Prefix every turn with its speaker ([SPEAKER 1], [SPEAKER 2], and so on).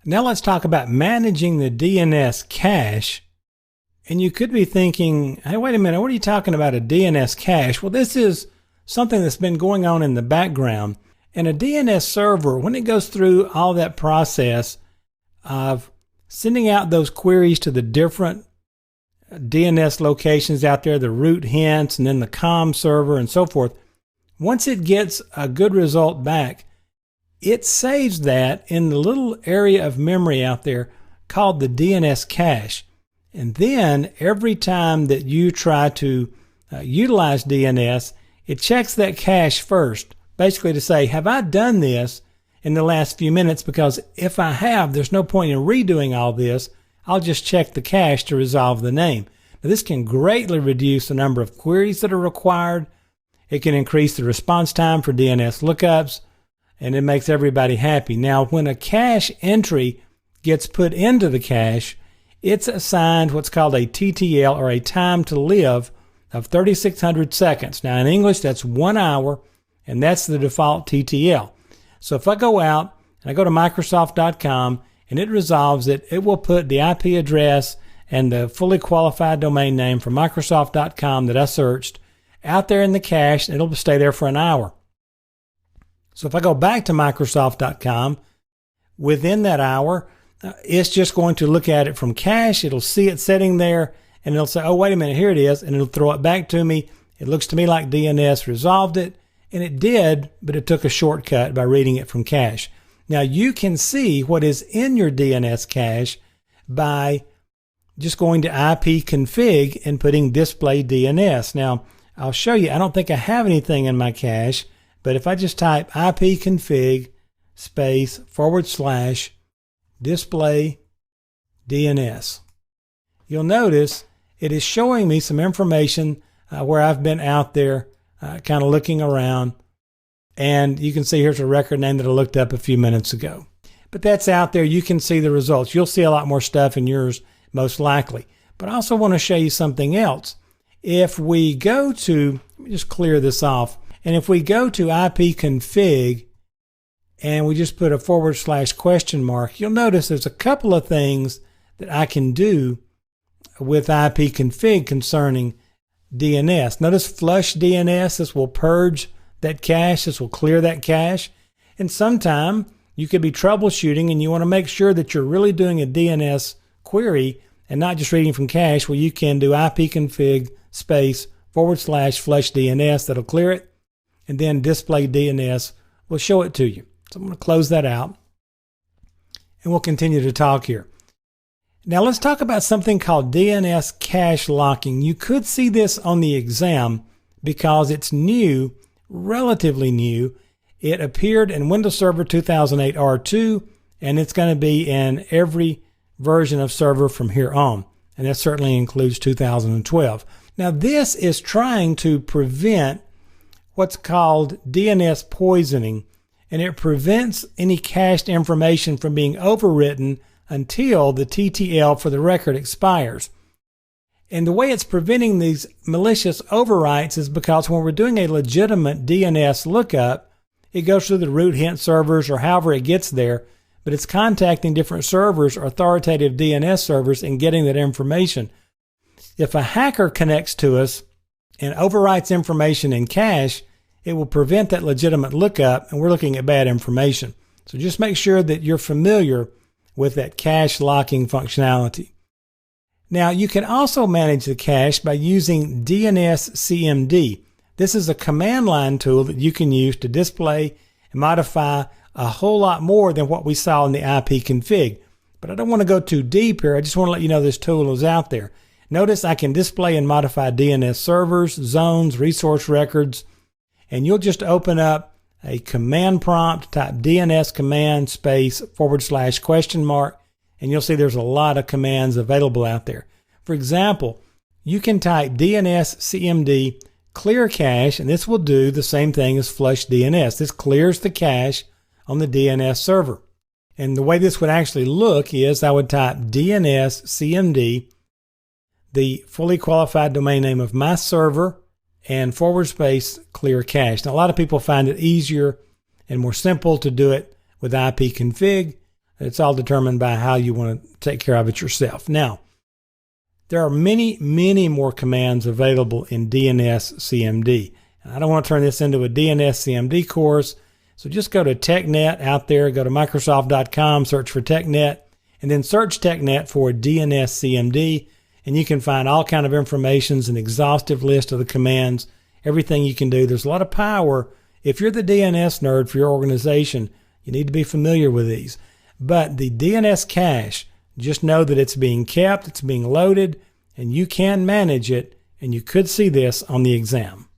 [SPEAKER 1] Now let's talk about managing the DNS cache. And you could be thinking, hey, wait a minute, what are you talking about, a DNS cache? Well, this is something that's been going on in the background. And a DNS server, when it goes through all that process of sending out those queries to the different DNS locations out there, the root hints, and then the COM server and so forth, once it gets a good result back, it saves that in the little area of memory out there called the DNS cache. And then every time that you try to utilize DNS, it checks that cache first, basically to say, have I done this in the last few minutes? Because if I have, there's no point in redoing all this. I'll just check the cache to resolve the name. Now, this can greatly reduce the number of queries that are required. It can increase the response time for DNS lookups, and it makes everybody happy. Now, when a cache entry gets put into the cache, it's assigned what's called a TTL, or a time to live, of 3,600 seconds. Now, in English, that's 1 hour, and that's the default TTL. So if I go out and I go to Microsoft.com and it resolves it, it will put the IP address and the fully qualified domain name for Microsoft.com that I searched out there in the cache, and it'll stay there for an hour. So if I go back to Microsoft.com, within that hour, it's just going to look at it from cache. It'll see it sitting there, and it'll say, oh, wait a minute, here it is, and it'll throw it back to me. It looks to me like DNS resolved it, and it did, but it took a shortcut by reading it from cache. Now, you can see what is in your DNS cache by just going to ipconfig and putting display DNS. Now, I'll show you. I don't think I have anything in my cache, but if I just type ipconfig space / display DNS, you'll notice it is showing me some information where I've been out there kind of looking around. And you can see here's a record name that I looked up a few minutes ago. But that's out there. You can see the results. You'll see a lot more stuff in yours, most likely. But I also want to show you something else. If we go to, let me just clear this off. And if we go to ipconfig and we just put a / ? You'll notice there's a couple of things that I can do with ipconfig concerning DNS. Notice flush DNS. This will purge that cache. This will clear that cache. And sometime you could be troubleshooting and you want to make sure that you're really doing a DNS query and not just reading from cache. Well, you can do ipconfig space / flush DNS. That'll clear it. And then display DNS will show it to you. So I'm going to close that out. And we'll continue to talk here. Now let's talk about something called DNS cache locking. You could see this on the exam because it's new, relatively new. It appeared in Windows Server 2008 R2, and it's going to be in every version of Server from here on. And that certainly includes 2012. Now this is trying to prevent what's called DNS poisoning, and it prevents any cached information from being overwritten until the TTL for the record expires. And the way it's preventing these malicious overwrites is because when we're doing a legitimate DNS lookup, it goes through the root hint servers or however it gets there, but it's contacting different servers or authoritative DNS servers and getting that information. If a hacker connects to us and overwrites information in cache, it will prevent that legitimate lookup, and we're looking at bad information. So just make sure that you're familiar with that cache locking functionality. Now, you can also manage the cache by using DNS CMD. This is a command line tool that you can use to display and modify a whole lot more than what we saw in the ipconfig. But I don't want to go too deep here. I just want to let you know this tool is out there. Notice I can display and modify DNS servers, zones, resource records, and you'll just open up a command prompt, type DNS command space / ? And you'll see there's a lot of commands available out there. For example, you can type DNS CMD clear cache, and this will do the same thing as flush DNS. This clears the cache on the DNS server. And the way this would actually look is I would type DNS CMD, the fully qualified domain name of my server, and / clear cache. Now, a lot of people find it easier and more simple to do it with ipconfig. It's all determined by how you want to take care of it yourself. Now, there are many, many more commands available in DNS CMD. And I don't want to turn this into a DNS CMD course, so just go to TechNet out there, go to Microsoft.com, search for TechNet, and then search TechNet for DNS CMD, and you can find all kind of information, an exhaustive list of the commands, everything you can do. There's a lot of power. If you're the DNS nerd for your organization, you need to be familiar with these. But the DNS cache, just know that it's being kept, it's being loaded, and you can manage it, and you could see this on the exam.